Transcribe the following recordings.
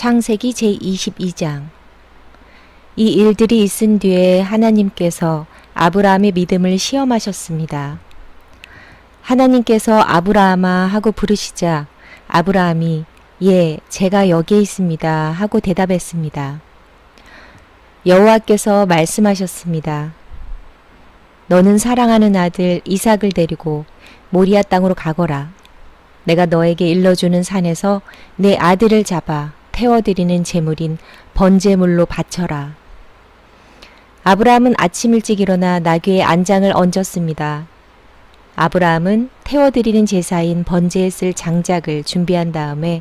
창세기 제22장. 이 일들이 있은 뒤에 하나님께서 아브라함의 믿음을 시험하셨습니다. 하나님께서 아브라함아 하고 부르시자 아브라함이 예, 제가 여기에 있습니다 하고 대답했습니다. 여호와께서 말씀하셨습니다. 너는 사랑하는 아들 이삭을 데리고 모리아 땅으로 가거라. 내가 너에게 일러주는 산에서 내 아들을 잡아 태워드리는 제물인 번제물로 바쳐라. 아브라함은 아침 일찍 일어나 나귀의 안장을 얹었습니다. 아브라함은 태워드리는 제사인 번제에 쓸 장작을 준비한 다음에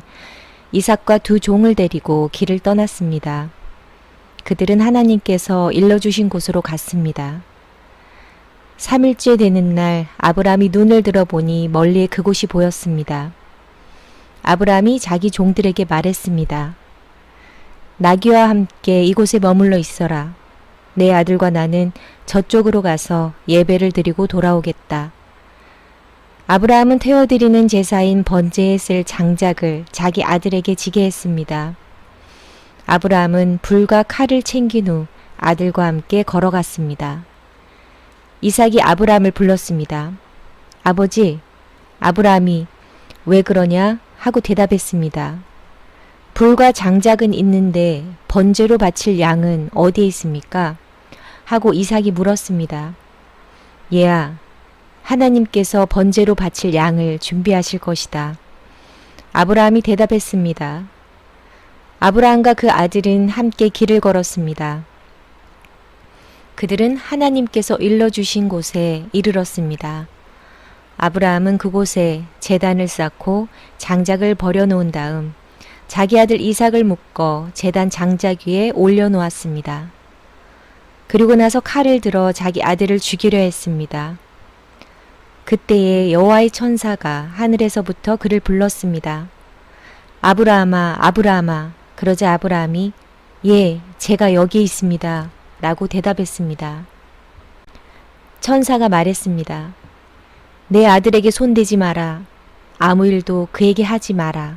이삭과 두 종을 데리고 길을 떠났습니다. 그들은 하나님께서 일러주신 곳으로 갔습니다. 3일째 되는 날 아브라함이 눈을 들어보니 멀리에 그곳이 보였습니다. 아브라함이 자기 종들에게 말했습니다. 나귀와 함께 이곳에 머물러 있어라. 내 아들과 나는 저쪽으로 가서 예배를 드리고 돌아오겠다. 아브라함은 태워드리는 제사인 번제에 쓸 장작을 자기 아들에게 지게 했습니다. 아브라함은 불과 칼을 챙긴 후 아들과 함께 걸어갔습니다. 이삭이 아브라함을 불렀습니다. 아버지, 아브라함이 왜 그러냐 하고 대답했습니다. 불과 장작은 있는데 번제로 바칠 양은 어디에 있습니까? 하고 이삭이 물었습니다. 얘야, 하나님께서 번제로 바칠 양을 준비하실 것이다. 아브라함이 대답했습니다. 아브라함과 그 아들은 함께 길을 걸었습니다. 그들은 하나님께서 일러주신 곳에 이르렀습니다. 아브라함은 그곳에 제단을 쌓고 장작을 버려놓은 다음 자기 아들 이삭을 묶어 제단 장작 위에 올려놓았습니다. 그리고 나서 칼을 들어 자기 아들을 죽이려 했습니다. 그때에 여호와의 천사가 하늘에서부터 그를 불렀습니다. 아브라함아, 아브라함아. 그러자 아브라함이 예, 제가 여기 있습니다 라고 대답했습니다. 천사가 말했습니다. 내 아들에게 손대지 마라. 아무 일도 그에게 하지 마라.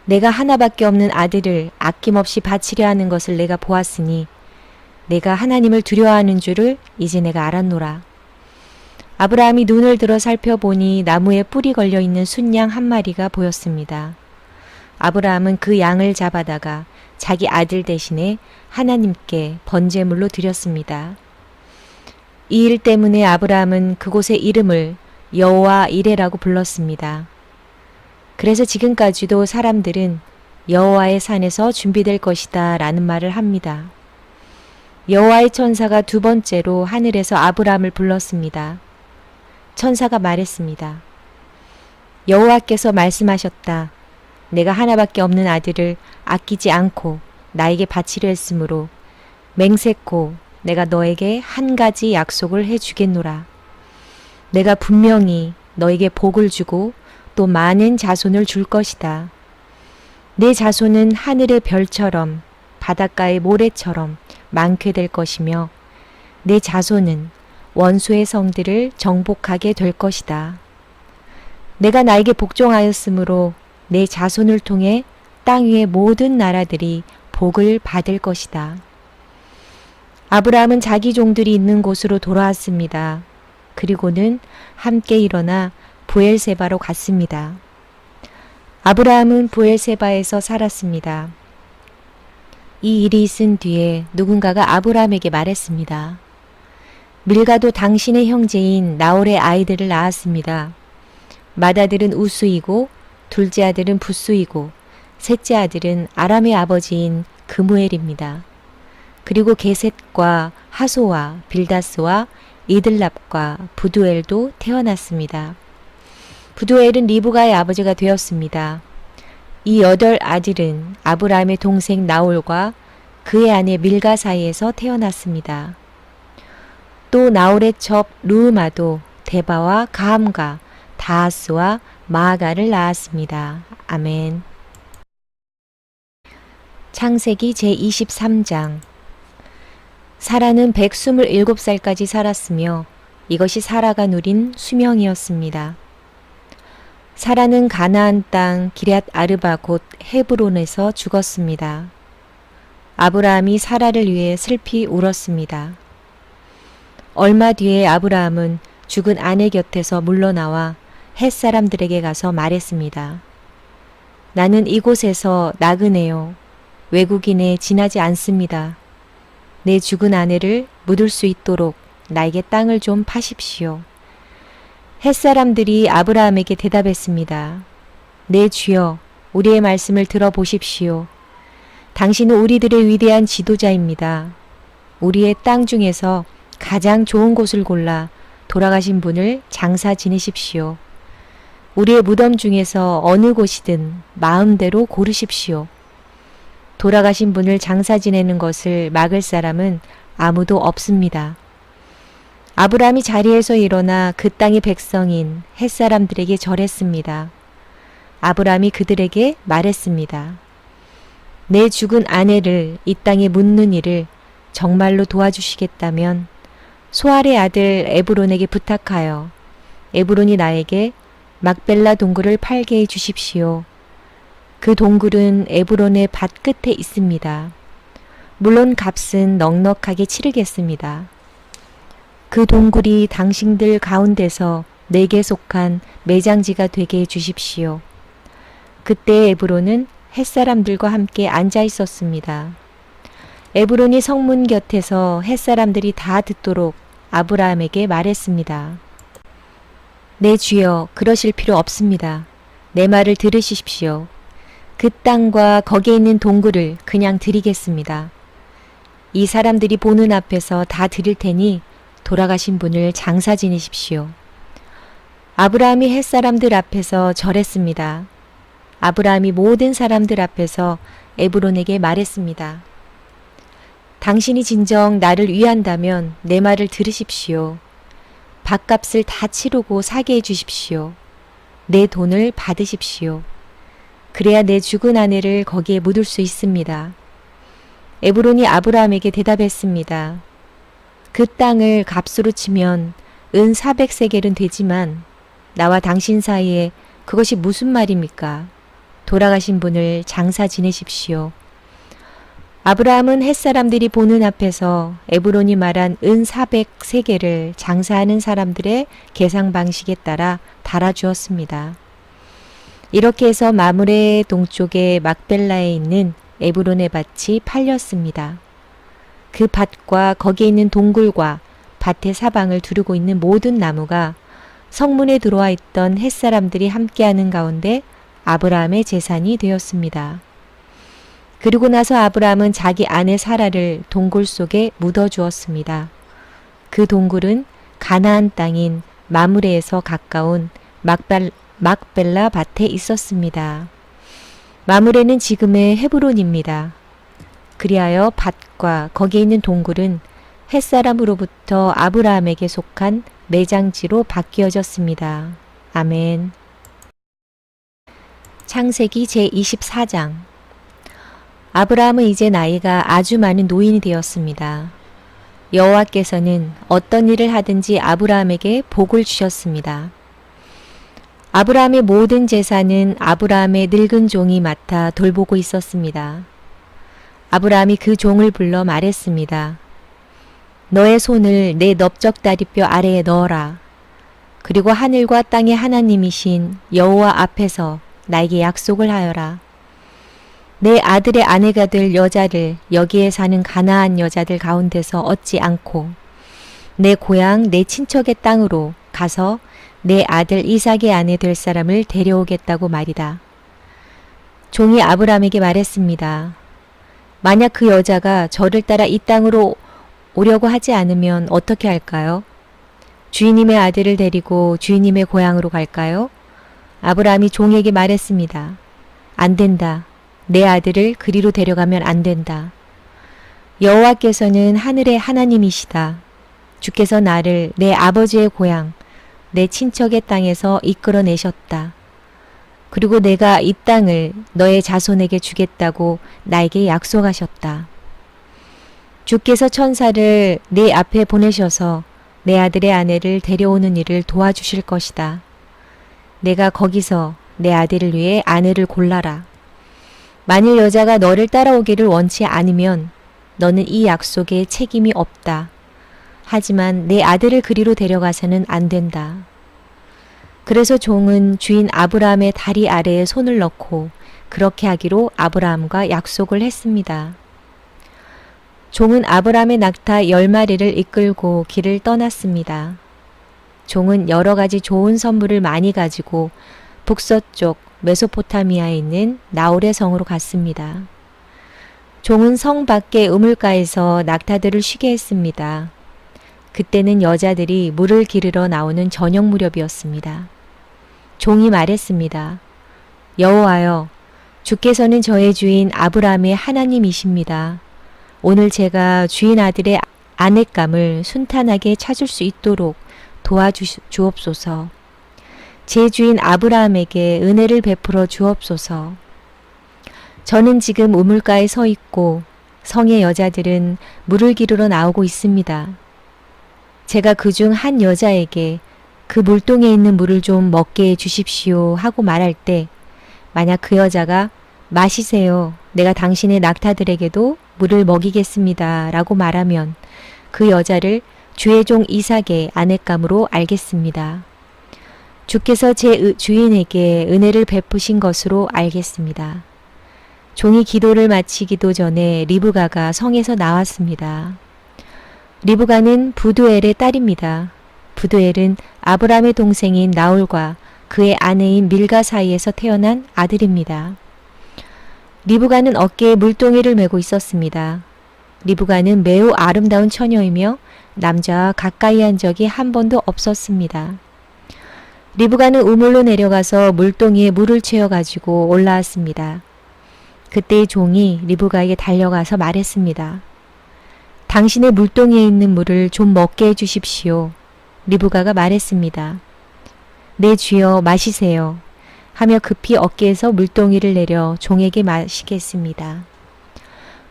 내가 하나밖에 없는 아들을 아낌없이 바치려 하는 것을 내가 보았으니 내가 하나님을 두려워하는 줄을 이제 내가 알았노라. 아브라함이 눈을 들어 살펴보니 나무에 뿔이 걸려있는 순양 한 마리가 보였습니다. 아브라함은 그 양을 잡아다가 자기 아들 대신에 하나님께 번제물로 드렸습니다. 이 일 때문에 아브라함은 그곳의 이름을 여호와 이레라고 불렀습니다. 그래서 지금까지도 사람들은 여호와의 산에서 준비될 것이다 라는 말을 합니다. 여호와의 천사가 두 번째로 하늘에서 아브라함을 불렀습니다. 천사가 말했습니다. 여호와께서 말씀하셨다. 내가 하나밖에 없는 아들을 아끼지 않고 나에게 바치려 했으므로 맹세코 내가 너에게 한 가지 약속을 해주겠노라. 내가 분명히 너에게 복을 주고 또 많은 자손을 줄 것이다. 내 자손은 하늘의 별처럼 바닷가의 모래처럼 많게 될 것이며 내 자손은 원수의 성들을 정복하게 될 것이다. 내가 나에게 복종하였으므로 내 자손을 통해 땅 위의 모든 나라들이 복을 받을 것이다. 아브라함은 자기 종들이 있는 곳으로 돌아왔습니다. 그리고는 함께 일어나 부엘세바로 갔습니다. 아브라함은 부엘세바에서 살았습니다. 이 일이 있은 뒤에 누군가가 아브라함에게 말했습니다. 밀가도 당신의 형제인 나홀의 아이들을 낳았습니다. 맏아들은 우스이고 둘째 아들은 부스이고 셋째 아들은 아람의 아버지인 그무엘입니다. 그리고 게셋과 하소와 빌다스와 이들랍과 부두엘도 태어났습니다. 부두엘은 리브가의 아버지가 되었습니다. 이 8아들은 아브라함의 동생 나홀과 그의 아내 밀가 사이에서 태어났습니다. 또 나홀의 첩 르우마도 데바와 가함과 다하스와 마아가를 낳았습니다. 아멘. 창세기 제23장. 사라는 127살까지 살았으며 이것이 사라가 누린 수명이었습니다. 사라는 가나안 땅 기럇 아르바 곧 헤브론에서 죽었습니다. 아브라함이 사라를 위해 슬피 울었습니다. 얼마 뒤에 아브라함은 죽은 아내 곁에서 물러나와 헷 사람들에게 가서 말했습니다. 나는 이곳에서 나그네요. 외국인에 지나지 않습니다. 내 죽은 아내를 묻을 수 있도록 나에게 땅을 좀 파십시오. 헷 사람들이 아브라함에게 대답했습니다. 네 주여, 우리의 말씀을 들어보십시오. 당신은 우리들의 위대한 지도자입니다. 우리의 땅 중에서 가장 좋은 곳을 골라 돌아가신 분을 장사 지내십시오. 우리의 무덤 중에서 어느 곳이든 마음대로 고르십시오. 돌아가신 분을 장사 지내는 것을 막을 사람은 아무도 없습니다. 아브라함이 자리에서 일어나 그 땅의 백성인 헷 사람들에게 절했습니다. 아브라함이 그들에게 말했습니다. 내 죽은 아내를 이 땅에 묻는 일을 정말로 도와주시겠다면 소알의 아들 에브론에게 부탁하여 에브론이 나에게 막벨라 동굴을 팔게 해 주십시오. 그 동굴은 에브론의 밭 끝에 있습니다. 물론 값은 넉넉하게 치르겠습니다. 그 동굴이 당신들 가운데서 내게 속한 매장지가 되게 해 주십시오. 그때 에브론은 헷사람들과 함께 앉아 있었습니다. 에브론이 성문 곁에서 헷사람들이 다 듣도록 아브라함에게 말했습니다. 내 주여, 그러실 필요 없습니다. 내 말을 들으십시오. 그 땅과 거기에 있는 동굴을 그냥 드리겠습니다. 이 사람들이 보는 앞에서 다 드릴 테니 돌아가신 분을 장사 지내십시오. 아브라함이 헷 사람들 앞에서 절했습니다. 아브라함이 모든 사람들 앞에서 에브론에게 말했습니다. 당신이 진정 나를 위한다면 내 말을 들으십시오. 밭값을 다 치르고 사게 해 주십시오. 내 돈을 받으십시오. 그래야 내 죽은 아내를 거기에 묻을 수 있습니다. 에브론이 아브라함에게 대답했습니다. 그 땅을 값으로 치면 은 400세겔은 되지만 나와 당신 사이에 그것이 무슨 말입니까? 돌아가신 분을 장사 지내십시오. 아브라함은 헷 사람들이 보는 앞에서 에브론이 말한 은 400세겔을 장사하는 사람들의 계산 방식에 따라 달아주었습니다. 이렇게 해서 마므레 동쪽의 막벨라에 있는 에브론의 밭이 팔렸습니다. 그 밭과 거기에 있는 동굴과 밭의 사방을 두르고 있는 모든 나무가 성문에 들어와 있던 헷 사람들이 함께하는 가운데 아브라함의 재산이 되었습니다. 그리고 나서 아브라함은 자기 아내 사라를 동굴 속에 묻어 주었습니다. 그 동굴은 가나안 땅인 마므레에서 가까운 막벨라 밭에 있었습니다. 마므레는 지금의 헤브론입니다. 그리하여 밭과 거기에 있는 동굴은 헷사람으로부터 아브라함에게 속한 매장지로 바뀌어졌습니다. 아멘. 창세기 제24장. 아브라함은 이제 나이가 아주 많은 노인이 되었습니다. 여호와께서는 어떤 일을 하든지 아브라함에게 복을 주셨습니다. 아브라함의 모든 재산은 아브라함의 늙은 종이 맡아 돌보고 있었습니다. 아브라함이 그 종을 불러 말했습니다. 너의 손을 내 넓적다리뼈 아래에 넣어라. 그리고 하늘과 땅의 하나님이신 여호와 앞에서 나에게 약속을 하여라. 내 아들의 아내가 될 여자를 여기에 사는 가나안 여자들 가운데서 얻지 않고 내 고향 내 친척의 땅으로 가서 내 아들 이삭의 아내 될 사람을 데려오겠다고 말이다. 종이 아브라함에게 말했습니다. 만약 그 여자가 저를 따라 이 땅으로 오려고 하지 않으면 어떻게 할까요? 주인님의 아들을 데리고 주인님의 고향으로 갈까요? 아브라함이 종에게 말했습니다. 안 된다. 내 아들을 그리로 데려가면 안 된다. 여호와께서는 하늘의 하나님이시다. 주께서 나를 내 아버지의 고향, 내 친척의 땅에서 이끌어내셨다. 그리고 내가 이 땅을 너의 자손에게 주겠다고 나에게 약속하셨다. 주께서 천사를 내 앞에 보내셔서 내 아들의 아내를 데려오는 일을 도와주실 것이다. 내가 거기서 내 아들을 위해 아내를 골라라. 만일 여자가 너를 따라오기를 원치 않으면 너는 이 약속에 책임이 없다. 하지만 내 아들을 그리로 데려가서는 안 된다. 그래서 종은 주인 아브라함의 다리 아래에 손을 넣고 그렇게 하기로 아브라함과 약속을 했습니다. 종은 아브라함의 낙타 10마리를 이끌고 길을 떠났습니다. 종은 여러 가지 좋은 선물을 많이 가지고 북서쪽 메소포타미아에 있는 나홀의 성으로 갔습니다. 종은 성 밖의 우물가에서 낙타들을 쉬게 했습니다. 그때는 여자들이 물을 기르러 나오는 저녁 무렵이었습니다. 종이 말했습니다. 여호와여, 주께서는 저의 주인 아브라함의 하나님이십니다. 오늘 제가 주인 아들의 아내감을 순탄하게 찾을 수 있도록 도와주옵소서. 제 주인 아브라함에게 은혜를 베풀어 주옵소서. 저는 지금 우물가에 서 있고 성의 여자들은 물을 기르러 나오고 있습니다. 제가 그중 한 여자에게 그 물동에 있는 물을 좀 먹게 해 주십시오 하고 말할 때 만약 그 여자가 마시세요. 내가 당신의 낙타들에게도 물을 먹이겠습니다. 라고 말하면 그 여자를 주의 종 이삭의 아내감으로 알겠습니다. 주께서 제 주인에게 은혜를 베푸신 것으로 알겠습니다. 종이 기도를 마치기도 전에 리브가가 성에서 나왔습니다. 리브가는 부두엘의 딸입니다. 부두엘은 아브라함의 동생인 나홀과 그의 아내인 밀가 사이에서 태어난 아들입니다. 리브가는 어깨에 물동이를 메고 있었습니다. 리브가는 매우 아름다운 처녀이며 남자와 가까이 한 적이 한 번도 없었습니다. 리브가는 우물로 내려가서 물동이에 물을 채워가지고 올라왔습니다. 그때 종이 리브가에게 달려가서 말했습니다. 당신의 물동이에 있는 물을 좀 먹게 해주십시오. 리브가가 말했습니다. 네 주여 마시세요. 하며 급히 어깨에서 물동이를 내려 종에게 마시게 했습니다.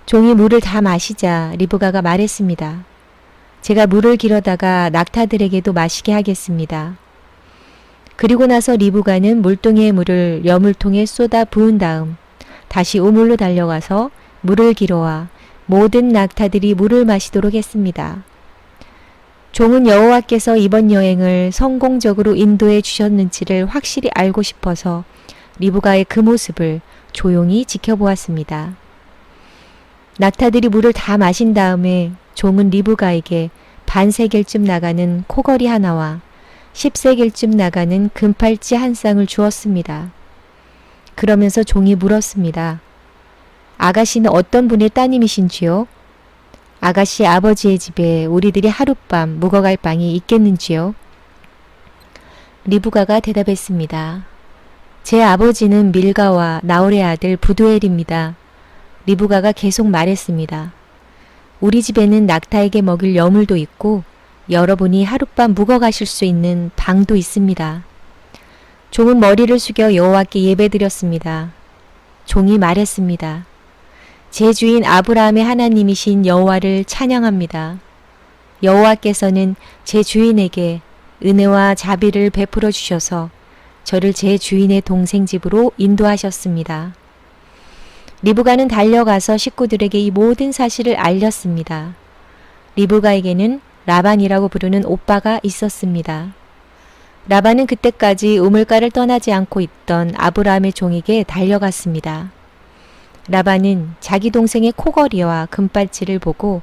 종이 물을 다 마시자 리브가가 말했습니다. 제가 물을 길어다가 낙타들에게도 마시게 하겠습니다. 그리고 나서 리브가는 물동이의 물을 여물통에 쏟아 부은 다음 다시 우물로 달려가서 물을 길어와 모든 낙타들이 물을 마시도록 했습니다. 종은 여호와께서 이번 여행을 성공적으로 인도해 주셨는지를 확실히 알고 싶어서 리브가의 그 모습을 조용히 지켜보았습니다. 낙타들이 물을 다 마신 다음에 종은 리브가에게 반세겔쯤 나가는 코걸이 하나와 10세겔쯤 나가는 금팔찌 한 쌍을 주었습니다. 그러면서 종이 물었습니다. 아가씨는 어떤 분의 따님이신지요? 아가씨 아버지의 집에 우리들이 하룻밤 묵어갈 방이 있겠는지요? 리브가가 대답했습니다. 제 아버지는 밀가와 나홀의 아들 부두엘입니다. 리브가가 계속 말했습니다. 우리 집에는 낙타에게 먹일 여물도 있고 여러분이 하룻밤 묵어가실 수 있는 방도 있습니다. 종은 머리를 숙여 여호와께 예배드렸습니다. 종이 말했습니다. 제 주인 아브라함의 하나님이신 여호와를 찬양합니다. 여호와께서는 제 주인에게 은혜와 자비를 베풀어 주셔서 저를 제 주인의 동생 집으로 인도하셨습니다. 리브가는 달려가서 식구들에게 이 모든 사실을 알렸습니다. 리브가에게는 라반이라고 부르는 오빠가 있었습니다. 라반은 그때까지 우물가를 떠나지 않고 있던 아브라함의 종에게 달려갔습니다. 라반은 자기 동생의 코걸이와 금발찌를 보고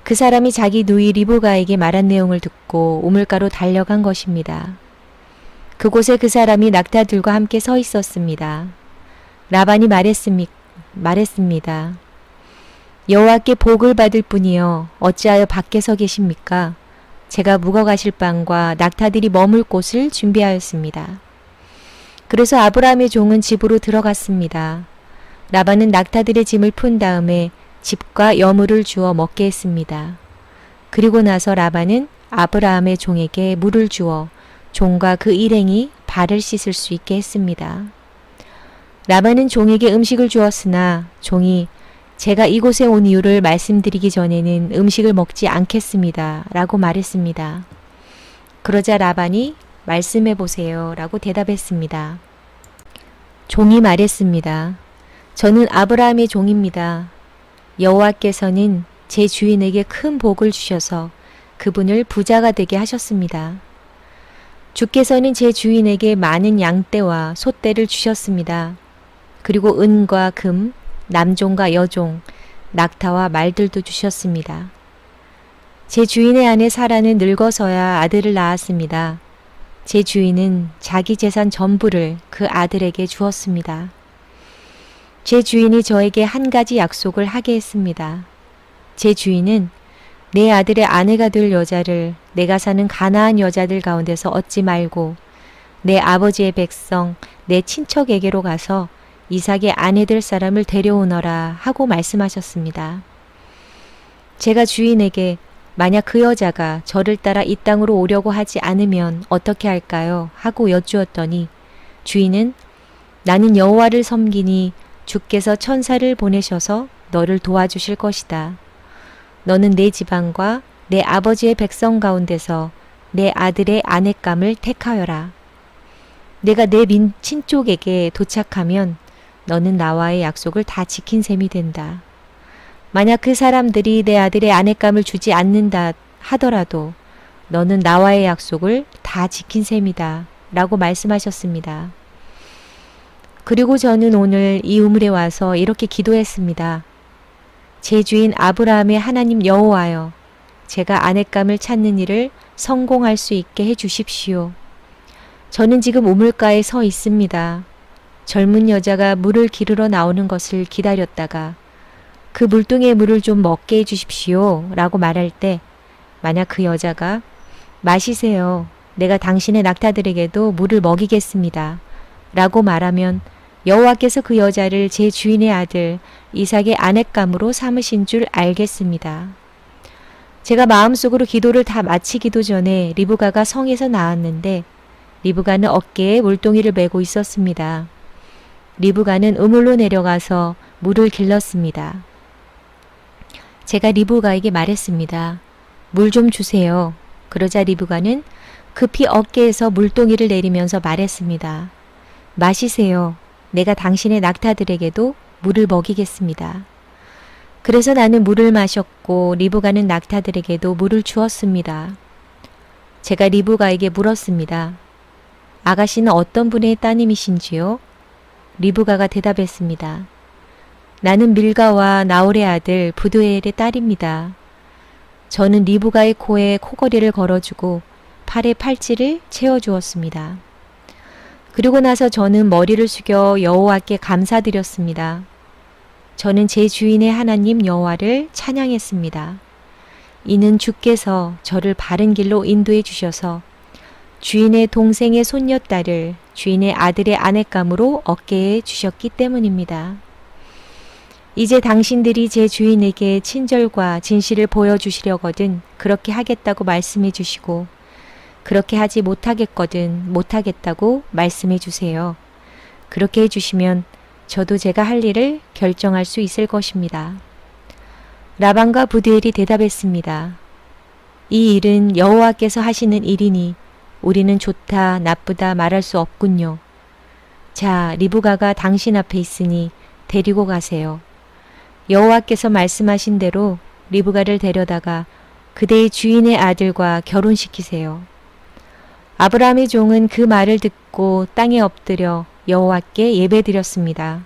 그 사람이 자기 누이 리브가에게 말한 내용을 듣고 우물가로 달려간 것입니다. 그곳에 그 사람이 낙타들과 함께 서 있었습니다. 라반이 말했습니다. 여호와께 복을 받을 뿐이여 어찌하여 밖에 서 계십니까? 제가 묵어가실 방과 낙타들이 머물 곳을 준비하였습니다. 그래서 아브라함의 종은 집으로 들어갔습니다. 라반은 낙타들의 짐을 푼 다음에 집과 여물을 주어 먹게 했습니다. 그리고 나서 라반은 아브라함의 종에게 물을 주어 종과 그 일행이 발을 씻을 수 있게 했습니다. 라반은 종에게 음식을 주었으나 종이 제가 이곳에 온 이유를 말씀드리기 전에는 음식을 먹지 않겠습니다. 라고 말했습니다. 그러자 라반이 말씀해 보세요. 라고 대답했습니다. 종이 말했습니다. 저는 아브라함의 종입니다. 여호와께서는 제 주인에게 큰 복을 주셔서 그분을 부자가 되게 하셨습니다. 주께서는 제 주인에게 많은 양떼와 소떼를 주셨습니다. 그리고 은과 금, 남종과 여종, 낙타와 말들도 주셨습니다. 제 주인의 아내 사라는 늙어서야 아들을 낳았습니다. 제 주인은 자기 재산 전부를 그 아들에게 주었습니다. 제 주인이 저에게 한 가지 약속을 하게 했습니다. 제 주인은 내 아들의 아내가 될 여자를 내가 사는 가나안 여자들 가운데서 얻지 말고 내 아버지의 백성, 내 친척에게로 가서 이삭의 아내 될 사람을 데려오너라 하고 말씀하셨습니다. 제가 주인에게 만약 그 여자가 저를 따라 이 땅으로 오려고 하지 않으면 어떻게 할까요? 하고 여쭈었더니 주인은 나는 여호와를 섬기니 주께서 천사를 보내셔서 너를 도와주실 것이다. 너는 내 지방과 내 아버지의 백성 가운데서 내 아들의 아내감을 택하여라. 내가 내 친족에게 도착하면 너는 나와의 약속을 다 지킨 셈이 된다. 만약 그 사람들이 내 아들의 아내감을 주지 않는다 하더라도 너는 나와의 약속을 다 지킨 셈이다. 라고 말씀하셨습니다. 그리고 저는 오늘 이 우물에 와서 이렇게 기도했습니다. 제 주인 아브라함의 하나님 여호와여, 제가 아내감을 찾는 일을 성공할 수 있게 해 주십시오. 저는 지금 우물가에 서 있습니다. 젊은 여자가 물을 기르러 나오는 것을 기다렸다가 그 물동의 물을 좀 먹게 해 주십시오. 라고 말할 때 만약 그 여자가 마시세요. 내가 당신의 낙타들에게도 물을 먹이겠습니다. 라고 말하면 여호와께서 그 여자를 제 주인의 아들 이삭의 아내감으로 삼으신 줄 알겠습니다. 제가 마음속으로 기도를 다 마치기도 전에 리브가가 성에서 나왔는데 리브가는 어깨에 물동이를 메고 있었습니다. 리브가는 우물로 내려가서 물을 길렀습니다. 제가 리브가에게 말했습니다. 물 좀 주세요. 그러자 리브가는 급히 어깨에서 물동이를 내리면서 말했습니다. 마시세요. 내가 당신의 낙타들에게도 물을 먹이겠습니다. 그래서 나는 물을 마셨고 리브가는 낙타들에게도 물을 주었습니다. 제가 리브가에게 물었습니다. 아가씨는 어떤 분의 따님이신지요? 리브가가 대답했습니다. 나는 밀가와 나홀의 아들 부두엘의 딸입니다. 저는 리브가의 코에 코걸이를 걸어주고 팔에 팔찌를 채워주었습니다. 그리고 나서 저는 머리를 숙여 여호와께 감사드렸습니다. 저는 제 주인의 하나님 여호와를 찬양했습니다. 이는 주께서 저를 바른 길로 인도해 주셔서 주인의 동생의 손녀딸을 주인의 아들의 아내감으로 어깨에 주셨기 때문입니다. 이제 당신들이 제 주인에게 친절과 진실을 보여주시려거든 그렇게 하겠다고 말씀해 주시고 그렇게 하지 못하겠거든 못하겠다고 말씀해 주세요. 그렇게 해주시면 저도 제가 할 일을 결정할 수 있을 것입니다. 라반과 부드엘이 대답했습니다. 이 일은 여호와께서 하시는 일이니 우리는 좋다 나쁘다 말할 수 없군요. 자, 리브가가 당신 앞에 있으니 데리고 가세요. 여호와께서 말씀하신 대로 리브가를 데려다가 그대의 주인의 아들과 결혼시키세요. 아브라함의 종은 그 말을 듣고 땅에 엎드려 여호와께 예배드렸습니다.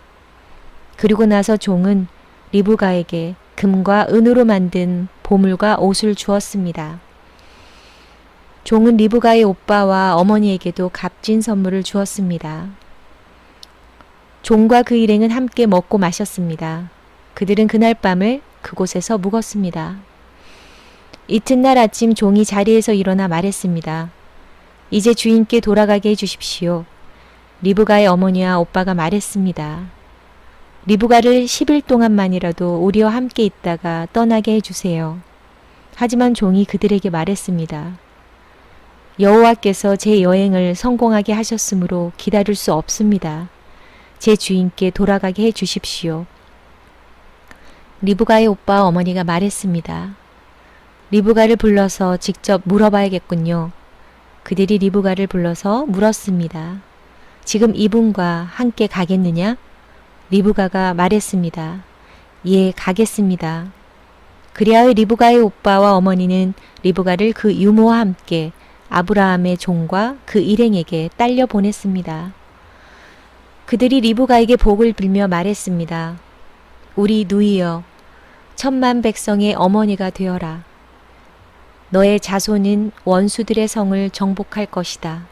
그리고 나서 종은 리브가에게 금과 은으로 만든 보물과 옷을 주었습니다. 종은 리브가의 오빠와 어머니에게도 값진 선물을 주었습니다. 종과 그 일행은 함께 먹고 마셨습니다. 그들은 그날 밤을 그곳에서 묵었습니다. 이튿날 아침 종이 자리에서 일어나 말했습니다. 이제 주인께 돌아가게 해주십시오. 리브가의 어머니와 오빠가 말했습니다. 리브가를 10일 동안만이라도 우리와 함께 있다가 떠나게 해주세요. 하지만 종이 그들에게 말했습니다. 여호와께서 제 여행을 성공하게 하셨으므로 기다릴 수 없습니다. 제 주인께 돌아가게 해주십시오. 리브가의 오빠 어머니가 말했습니다. 리브가를 불러서 직접 물어봐야겠군요. 그들이 리브가를 불러서 물었습니다. 지금 이분과 함께 가겠느냐? 리브가가 말했습니다. 예, 가겠습니다. 그리하여 리브가의 오빠와 어머니는 리브가를 그 유모와 함께 아브라함의 종과 그 일행에게 딸려 보냈습니다. 그들이 리브가에게 복을 빌며 말했습니다. 우리 누이여, 천만 백성의 어머니가 되어라. 너의 자손은 원수들의 성을 정복할 것이다.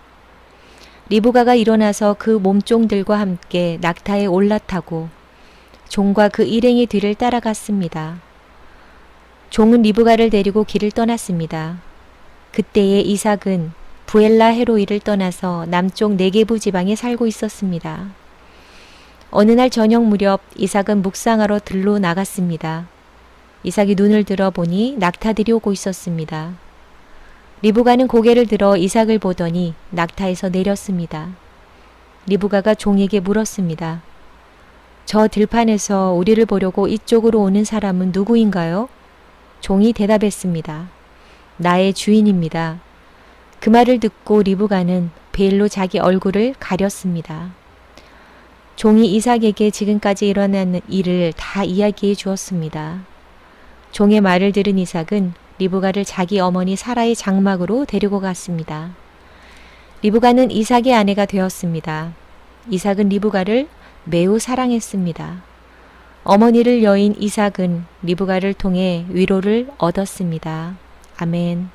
리브가가 일어나서 그 몸종들과 함께 낙타에 올라타고 종과 그 일행의 뒤를 따라갔습니다. 종은 리브가를 데리고 길을 떠났습니다. 그때에 이삭은 부엘라 헤로이를 떠나서 남쪽 네게부 지방에 살고 있었습니다. 어느 날 저녁 무렵 이삭은 묵상하러 들로 나갔습니다. 이삭이 눈을 들어 보니 낙타들이 오고 있었습니다. 리브가는 고개를 들어 이삭을 보더니 낙타에서 내렸습니다. 리브가가 종에게 물었습니다. 저 들판에서 우리를 보려고 이쪽으로 오는 사람은 누구인가요? 종이 대답했습니다. 나의 주인입니다. 그 말을 듣고 리브가는 베일로 자기 얼굴을 가렸습니다. 종이 이삭에게 지금까지 일어난 일을 다 이야기해 주었습니다. 종의 말을 들은 이삭은 리브가를 자기 어머니 사라의 장막으로 데리고 갔습니다. 리브가는 이삭의 아내가 되었습니다. 이삭은 리브가를 매우 사랑했습니다. 어머니를 여인 이삭은 리브가를 통해 위로를 얻었습니다. 아멘.